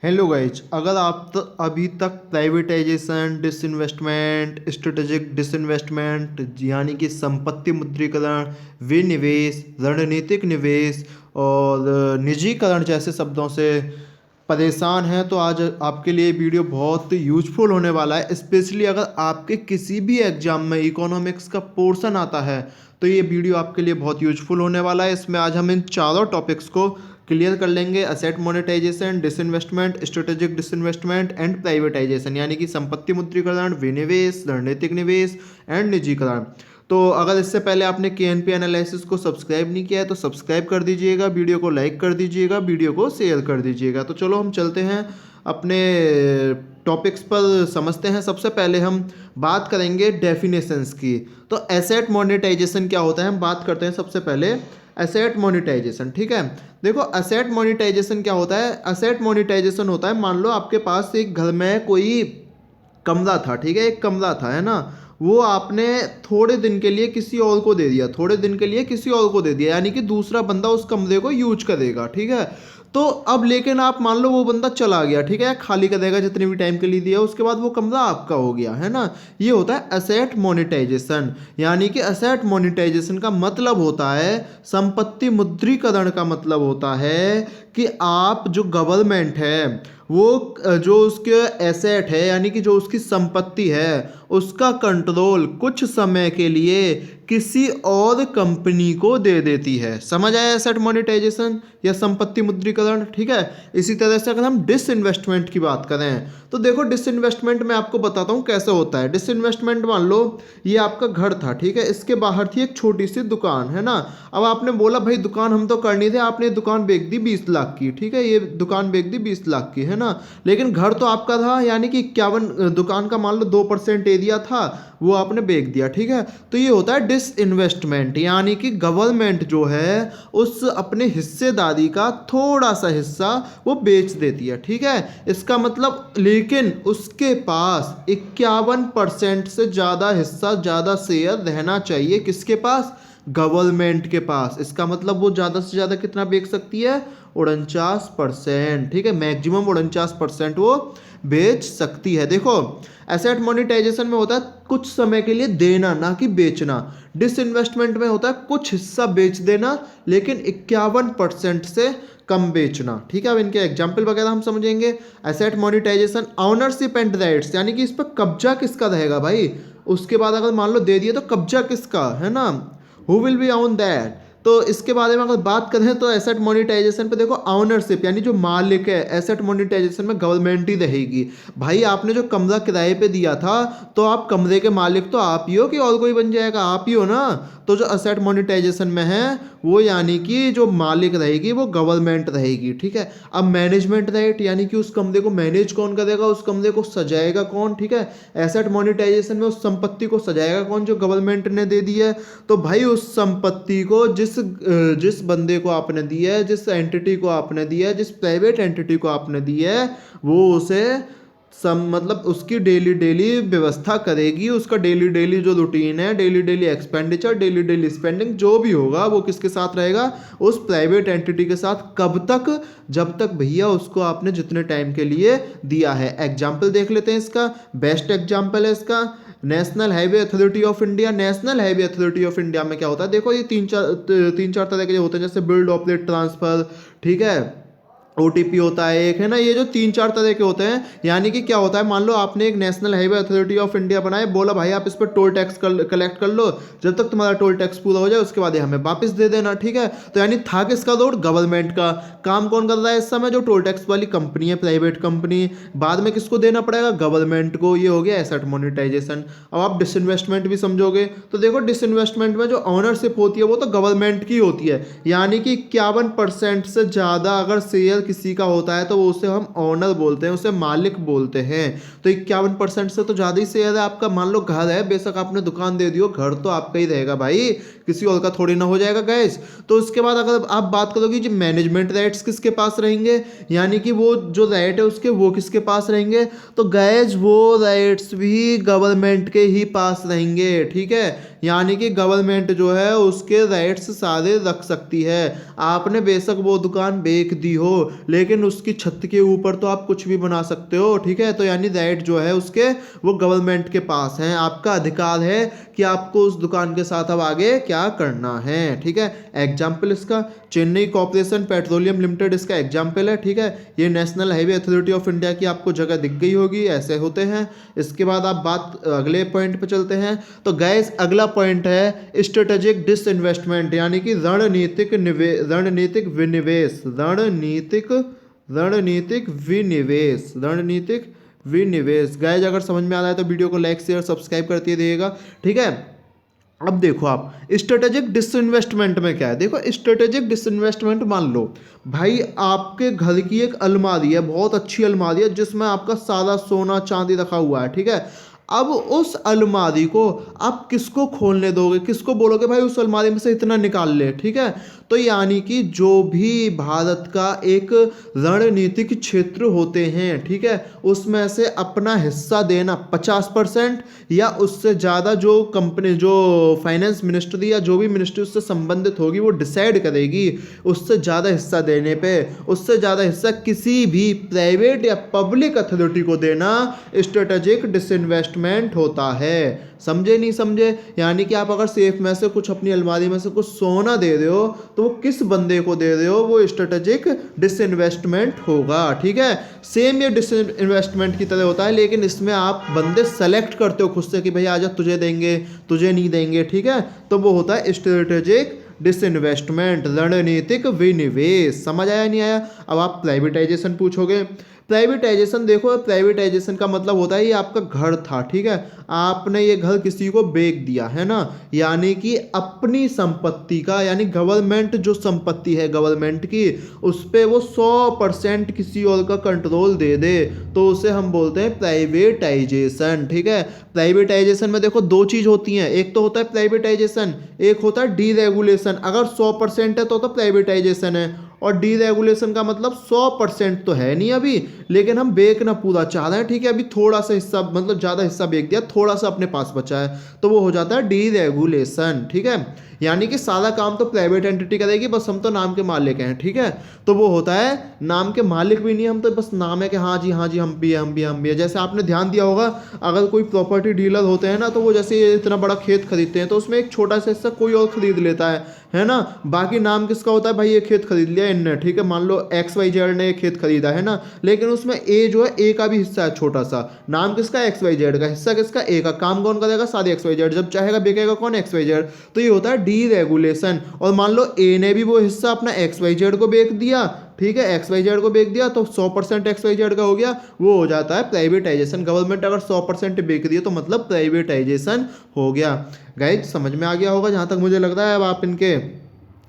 Hello guys, अगर आप अभी तक प्राइवेटाइजेशन, डिसइन्वेस्टमेंट, स्ट्रेटेजिक डिसइन्वेस्टमेंट यानी कि संपत्ति मुद्रीकरण, विनिवेश, रणनीतिक निवेश और निजीकरण जैसे शब्दों से परेशान हैं तो आज आपके लिए वीडियो बहुत यूजफुल होने वाला है। स्पेशली अगर आपके किसी भी एग्जाम में इकोनॉमिक्स का पोर्शन आता है तो ये वीडियो आपके लिए बहुत यूजफुल होने वाला है। इसमें आज हम इन चारों टॉपिक्स को क्लियर कर लेंगे। Asset monetisation, disinvestment, strategic disinvestment and privatisation यानी कि संपत्ति मुद्रीकरण, विनिवेश, रणनीतिक निवेश एंड निजीकरण। तो अगर इससे पहले आपने KNP एनालिसिस को सब्सक्राइब नहीं किया है तो सब्सक्राइब कर दीजिएगा, वीडियो को लाइक कर दीजिएगा, वीडियो को शेयर कर दीजिएगा। तो चलो हम चलते हैं अपने टॉपिक्स पर, समझते हैं। सबसे पहले हम बात करेंगे डेफिनेशंस की। तो एसेट मोनेटाइजेशन क्या होता है हम बात करते हैं। सबसे पहले एसेट मोनेटाइजेशन, ठीक है। देखो एसेट मोनेटाइजेशन क्या होता है। एसेट मोनेटाइजेशन होता है, मान लो आपके पास एक घर में कोई कमरा था, ठीक है, एक कमरा था, है ना। वो आपने थोड़े दिन के लिए किसी और को दे दिया, थोड़े दिन के लिए किसी और को दे दिया, यानी कि दूसरा बंदा उस कमरे को यूज करेगा, ठीक है। तो अब लेकिन आप मान लो वो बंदा चला गया, ठीक है, खाली करेगा जितने भी टाइम के लिए दिया, उसके बाद वो कमरा आपका हो गया, है ना। ये होता है एसेट मोनेटाइजेशन। यानी कि एसेट मोनेटाइजेशन का मतलब होता है, संपत्ति मुद्रीकरण का मतलब होता है कि आप जो गवर्नमेंट है वो जो उसके एसेट है यानी कि जो उसकी संपत्ति है उसका कंट्रोल कुछ समय के लिए किसी और कंपनी को दे देती है। समझ आया एसेट मोनेटाइजेशन या संपत्ति मुद्रीकरण, ठीक है। इसी तरह से अगर हम डिसइन्वेस्टमेंट की बात करें तो देखो डिसइन्वेस्टमेंट मैं आपको बताता हूँ कैसे होता है। डिसइन्वेस्टमेंट मान लो ये आपका घर था, ठीक है, इसके बाहर थी एक छोटी सी दुकान, है ना। अब आपने बोला भाई दुकान हम तो करनी थी, आपने दुकान बेच दी 20 लाख की, ठीक है, ये दुकान बेच दी 20 लाख की, है ना। लेकिन घर तो आपका था, यानी कि 51, दुकान का मान लो 2% एरिया था, वो आपने बेच दिया, ठीक है। तो ये होता है डिसइन्वेस्टमेंट, यानी कि गवर्नमेंट जो है उस अपने हिस्सेदारी का थोड़ा सा हिस्सा वो बेच देती है, ठीक है। इसका मतलब लेकिन उसके पास 51% से ज़्यादा हिस्सा, ज़्यादा शेयर रहना चाहिए, किसके पास, गवर्नमेंट के पास। इसका मतलब वो ज़्यादा से ज़्यादा कितना बेच सकती है, 49%, ठीक है, मैक्सिमम 49% वो बेच सकती है। देखो एसेट मोनेटाइजेशन में होता है कुछ समय के लिए देना, ना कि बेचना। डिसइन्वेस्टमेंट में होता है कुछ हिस्सा बेच देना लेकिन 51% से कम बेचना, ठीक है। अब इनके एग्जाम्पल वगैरह हम समझेंगे। Asset monetisation, ownership and rights, यानी कि इस पर कब्जा किसका रहेगा भाई, उसके बाद अगर मान लो दे दिए तो कब्जा किसका, है ना, who will be on that. तो इसके बारे में अगर बात करें तो एसेट मोनेटाइजेशन पे देखो ऑनरशिप यानी जो मालिक है, एसेट मोनेटाइजेशन में गवर्नमेंट ही रहेगी। भाई आपने जो कमरा किराए पे दिया था तो आप कमरे के मालिक तो आप ही हो कि और कोई बन जाएगा, आप ही हो ना। तो जो एसेट मोनेटाइजेशन में है वो यानी कि जो मालिक रहेगी वो गवर्नमेंट रहेगी, ठीक है। अब मैनेजमेंट राइट, यानी कि उस कमरे को मैनेज कौन करेगा, उस कमरे को सजाएगा कौन, ठीक है। एसेट मोनेटाइजेशन में उस संपत्ति को सजाएगा कौन, जो गवर्नमेंट ने दे दी है। तो भाई उस संपत्ति को जिस बंदे को आपने दिया है, जिस एंटिटी को आपने दिया है, जिस प्राइवेट एंटिटी को आपने दिया है, वो उसे मतलब उसकी डेली डेली व्यवस्था करेगी, उसका डेली डेली जो रूटीन है, daily daily expenditure, daily daily spending जो भी होगा वो किसके साथ रहेगा, उस प्राइवेट एंटिटी के साथ। कब तक, जब तक भैया उसको आपने जितने टाइम के लिए दिया है। एग्जाम्पल देख लेते हैं इसका, बेस्ट एग्जाम्पल है इसका national highway authority of India. National highway authority of India में क्या होता है, देखो ये तीन चार तरह के होते हैं, जैसे बिल्ड, ऑपरेट, ट्रांसफर, ठीक है, OTP होता है एक, है ना। ये जो 3-4 तरह के होते हैं, यानी कि क्या होता है, मान लो आपने एक national highway authority of India बनाया, बोला भाई आप इस पर टोल टैक्स कलेक्ट कर लो, जब तक तुम्हारा टोल टैक्स पूरा हो जाए उसके बाद ये हमें वापस दे देना, ठीक है। तो यानी था किसका रोड, गवर्नमेंट का। काम कौन कर रहा है इस समय, जो टोल टैक्स वाली कंपनी है, प्राइवेट कंपनी। बाद में किसको देना पड़ेगा, गवर्नमेंट को। ये हो गया एसेट मोनेटाइजेशन। अब आप डिसइन्वेस्टमेंट भी समझोगे तो देखो डिसइन्वेस्टमेंट में जो ऑनरशिप होती है वो तो गवर्नमेंट की होती है, यानी कि 51% से ज़्यादा अगर शेयर किसी का होता है तो वो उसे हम ऑनर बोलते हैं, उसे मालिक बोलते हैं। तो 51% से तो ज़्यादा ही शेयर है आपका। मान लो घर है, बेशक आपने दुकान दे दी हो, घर तो आपका ही रहेगा भाई, किसी और का थोड़ी ना हो जाएगा गैस। तो उसके बाद अगर आप बात करोगे जी मैनेजमेंट राइट्स किसके पास रहेंगे, यानी कि वो जो राइट है उसके वो किसके पास रहेंगे, तो गैस वो राइट्स भी गवर्नमेंट के ही पास रहेंगे, ठीक है। यानी कि गवर्नमेंट जो है उसके राइट्स सारे रख सकती है। आपने बेशक वो दुकान बेच दी हो लेकिन उसकी छत के ऊपर तो आप कुछ भी बना सकते हो, ठीक है। तो यानी राइट जो है उसके वो गवर्नमेंट के पास है, आपका अधिकार है कि आपको उस दुकान के साथ अब आगे क्या करना है, ठीक है। एग्जाम्पल इसका चेन्नई कॉर्पोरेशन पेट्रोलियम लिमिटेड इसका एग्जाम्पल है, ठीक है। ये national highway authority of India की आपको जगह दिख गई होगी, ऐसे होते हैं। इसके बाद आप बात अगले पॉइंट पे चलते हैं। तो गैस अगला पॉइंट है स्ट्रेटेजिक डिसइन्वेस्टमेंट, यानी कि रणनीतिक विनिवेश। गैस अगर समझ में आ रहा है तो वीडियो को लाइक शेयर सब्सक्राइब करते रहिएगा, ठीक है। अब देखो आप स्ट्रेटेजिक डिसइन्वेस्टमेंट में क्या है। देखो स्ट्रेटेजिक डिसइन्वेस्टमेंट, मान लो भाई आपके घर की एक अलमारी है, बहुत अच्छी अलमारी है जिसमें आपका सारा सोना चांदी रखा हुआ है, ठीक है। अब उस अलमारी को आप किसको खोलने दोगे, किसको बोलोगे भाई उस अलमारी में से इतना निकाल ले, ठीक है। तो यानी कि जो भी भारत का एक रणनीतिक क्षेत्र होते हैं, ठीक है, उसमें से अपना हिस्सा देना 50% या उससे ज़्यादा जो कंपनी, जो फाइनेंस मिनिस्ट्री या जो भी मिनिस्ट्री उससे संबंधित होगी वो डिसाइड करेगी। उससे ज़्यादा हिस्सा देने पे, उससे ज़्यादा हिस्सा किसी भी प्राइवेट या पब्लिक अथॉरिटी को देना स्ट्रेटेजिक डिसइन्वेस्टमेंट होता है। समझे नहीं समझे? यानी कि आप अगर सेफ में से कुछ, अपनी अलमारी में से कुछ सोना दे रहे हो तो वो किस बंदे को दे रहे हो, वो स्ट्रेटेजिक डिसइन्वेस्टमेंट होगा, ठीक है। सेम ये डिसइन्वेस्टमेंट की तरह होता है लेकिन इसमें आप बंदे सेलेक्ट करते हो खुद से कि भाई आजा तुझे देंगे, तुझे नहीं देंगे, ठीक है। तो वो होता है स्ट्रेटेजिक डिसइन्वेस्टमेंट, रणनीतिक विनिवेश। समझ आया नहीं आया? अब आप प्राइवेटाइजेशन पूछोगे। प्राइवेटाइजेशन, देखो प्राइवेटाइजेशन का मतलब होता है ये आपका घर था, ठीक है, आपने ये घर किसी को बेच दिया है ना, यानी कि अपनी संपत्ति का, यानी गवर्नमेंट जो संपत्ति है गवर्नमेंट की, उस पर वो 100% किसी और का कंट्रोल दे दे तो उसे हम बोलते हैं प्राइवेटाइजेशन, ठीक है। प्राइवेटाइजेशन में देखो दो चीज होती हैं, एक तो होता है प्राइवेटाइजेशन, एक होता है डीरेगुलेशन। अगर 100% है तो प्राइवेटाइजेशन है, और डीरेगुलेशन का मतलब 100% तो है नहीं अभी, लेकिन हम बेचना पूरा चाह रहे हैं, ठीक है। अभी थोड़ा सा हिस्सा, मतलब ज़्यादा हिस्सा बेच दिया, थोड़ा सा अपने पास बचा है, तो वो हो जाता है डीरेगुलेशन, ठीक है। यानी कि सारा काम तो प्राइवेट एंटिटी करेगी, बस हम तो नाम के मालिक हैं, ठीक है। तो वो होता है नाम के मालिक भी नहीं, हम तो बस नाम है कि हाँ जी हम भी है, हम भी है। जैसे आपने ध्यान दिया होगा, अगर कोई प्रॉपर्टी डीलर होते हैं ना, तो वो जैसे इतना बड़ा खेत खरीदते हैं तो उसमें एक छोटा सा हिस्सा कोई और खरीद लेता है ना। बाकी नाम किसका होता है, भाई ये खेत खरीद लिया इनने, ठीक है, मान लो XYZ ने ये खेत खरीदा है ना, लेकिन उसमें ए जो है, ए का भी हिस्सा है छोटा सा। नाम किसका, XYZ का, हिस्सा किसका, ए का। काम कौन करेगा, सारे XYZ, जब चाहेगा बेचेगा कौन, XYZ। तो ये होता है डीरेगुलेशन। और मान लो ए ने भी वो हिस्सा अपना XYZ को बेच दिया, ठीक है, XYZ को बेच दिया, तो 100% XYZ का हो गया, वो हो जाता है प्राइवेटाइजेशन। गवर्नमेंट अगर 100% बेच रही है तो मतलब प्राइवेटाइजेशन हो गया। गाइज समझ में आ गया होगा जहाँ तक मुझे लग रहा है। अब आप इनके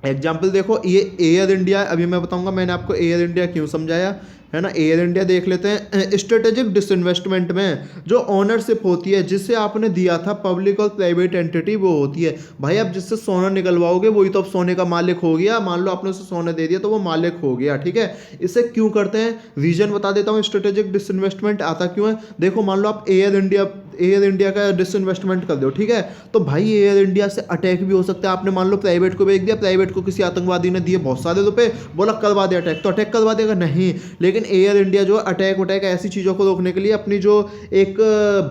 एग्जाम्पल देखो, ये एयर इंडिया, अभी मैं बताऊंगा मैंने आपको एयर इंडिया क्यों समझाया, है ना। एयर इंडिया देख लेते हैं। स्ट्रेटेजिक डिसइन्वेस्टमेंट में जो ओनरशिप होती है, जिसे आपने दिया था पब्लिक और प्राइवेट एंटिटी, वो होती है भाई आप जिससे सोना निकलवाओगे वही तो अब सोने का मालिक हो गया। मान लो आपने उसे सोना दे दिया तो वो मालिक हो गया, ठीक है। इसे क्यों करते हैं, रीजन बता देता हूँ। स्ट्रेटेजिक डिसइन्वेस्टमेंट आता क्यों है, देखो मान लो आप एयर इंडिया का डिसइन्वेस्टमेंट कर दो, ठीक है, तो भाई एयर इंडिया से अटैक भी हो सकता है। आपने मान लो प्राइवेट को बेच दिया, प्राइवेट को किसी आतंकवादी ने दिए बहुत सारे रुपए, बोला करवा दे अटैक, तो अटैक करवा देगा नहीं। लेकिन एयर इंडिया जो अटैक ऐसी चीज़ों को रोकने के लिए अपनी जो एक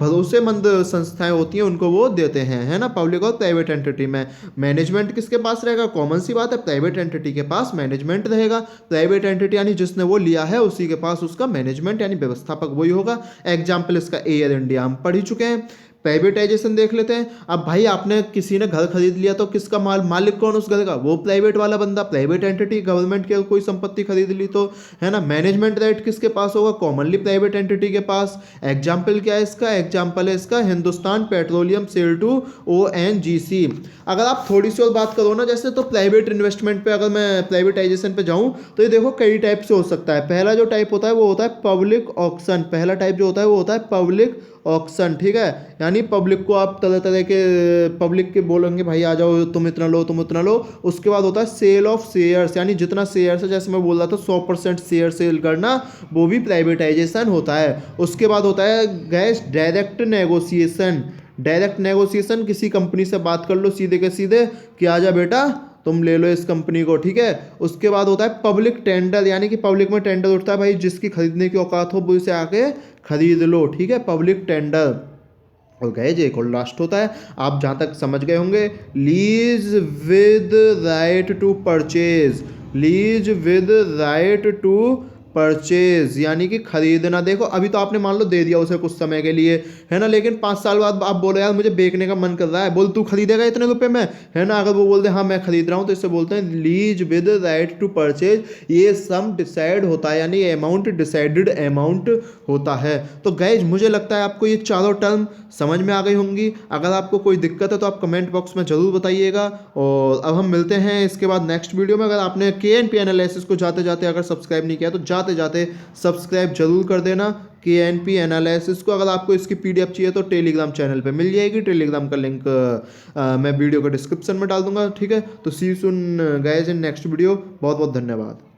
भरोसेमंद संस्थाएं होती हैं उनको वो देते हैं, है ना, पब्लिक और प्राइवेट एंटिटी में। मैनेजमेंट किसके पास रहेगा, कॉमन सी बात है, प्राइवेट एंटिटी के पास मैनेजमेंट रहेगा। प्राइवेट एंटिटी यानी जिसने वो लिया है उसी के पास उसका मैनेजमेंट यानी व्यवस्थापक वही होगा। एग्जाम्पल इसका एयर इंडिया हम पढ़ ही चुके हैं। प्राइवेटाइजेशन देख लेते हैं। अब भाई आपने, किसी ने घर खरीद लिया तो किसका मालिक कौन उस घर का, वो प्राइवेट वाला बंदा, प्राइवेट एंटिटी। गवर्नमेंट की कोई संपत्ति खरीद ली तो, है ना, मैनेजमेंट राइट किसके पास होगा, कॉमनली प्राइवेट एंटिटी के पास। एग्जाम्पल क्या है इसका, एग्जाम्पल है इसका Hindustan Petroleum sale to ONGC। अगर आप थोड़ी सी और बात करो ना, जैसे तो प्राइवेट इन्वेस्टमेंट पे अगर मैं प्राइवेटाइजेशन पे जाऊं तो ये देखो कई टाइप से हो सकता है। पहला जो टाइप होता है वो होता है पब्लिक ऑक्शन। पहला टाइप जो होता है वो होता है पब्लिक ऑक्शन, ठीक है, यानी पब्लिक को आप तरह तरह के पब्लिक के बोलेंगे भाई आ जाओ तुम इतना लो, तुम इतना लो। उसके बाद होता है सेल ऑफ शेयर्स, यानी जितना शेयर्स है, जैसे मैं बोल रहा था 100% शेयर सेल करना, वो भी प्राइवेटाइजेशन होता है। उसके बाद होता है gas direct negotiation. Direct negotiation, किसी कंपनी से बात कर लो सीधे के सीधे कि आजा बेटा तुम ले लो इस कंपनी को, ठीक है। उसके बाद होता है पब्लिक टेंडर, यानी कि पब्लिक में टेंडर उठता है, भाई जिसकी खरीदने की औकात हो वो इसे आके खरीद लो, ठीक है, पब्लिक टेंडर। और गए जे को लास्ट होता है, आप जहाँ तक समझ गए होंगे, lease with right to purchase, lease with right to purchase यानी कि खरीदना। देखो अभी तो आपने मान लो दे दिया उसे कुछ समय के लिए, है ना, लेकिन 5 साल बाद आप बोलो यार मुझे बेचने का मन कर रहा है, बोल तू खरीदेगा इतने रुपए में, है ना, अगर वो बोल दे हाँ मैं खरीद रहा हूँ, तो इससे बोलते हैं lease with right to purchase. ये सम डिसाइड होता है, यानी अमाउंट डिसाइडेड अमाउंट होता है। तो गाइज मुझे लगता है आपको ये चारों टर्म समझ में आ गई होंगी। अगर आपको कोई दिक्कत है तो आप कमेंट बॉक्स में ज़रूर बताइएगा। और अब हम मिलते हैं इसके बाद नेक्स्ट वीडियो में। अगर आपने KNP एनालिसिस को जाते जाते अगर सब्सक्राइब नहीं किया तो जाते जाते सब्सक्राइब जरूर कर देना KNP एनालिसिस को। अगर आपको इसकी PDF चाहिए तो टेलीग्राम चैनल पे मिल जाएगी, टेलीग्राम का लिंक मैं वीडियो के डिस्क्रिप्शन में डाल दूंगा, ठीक है। तो see you soon guys in next video. बहुत बहुत धन्यवाद।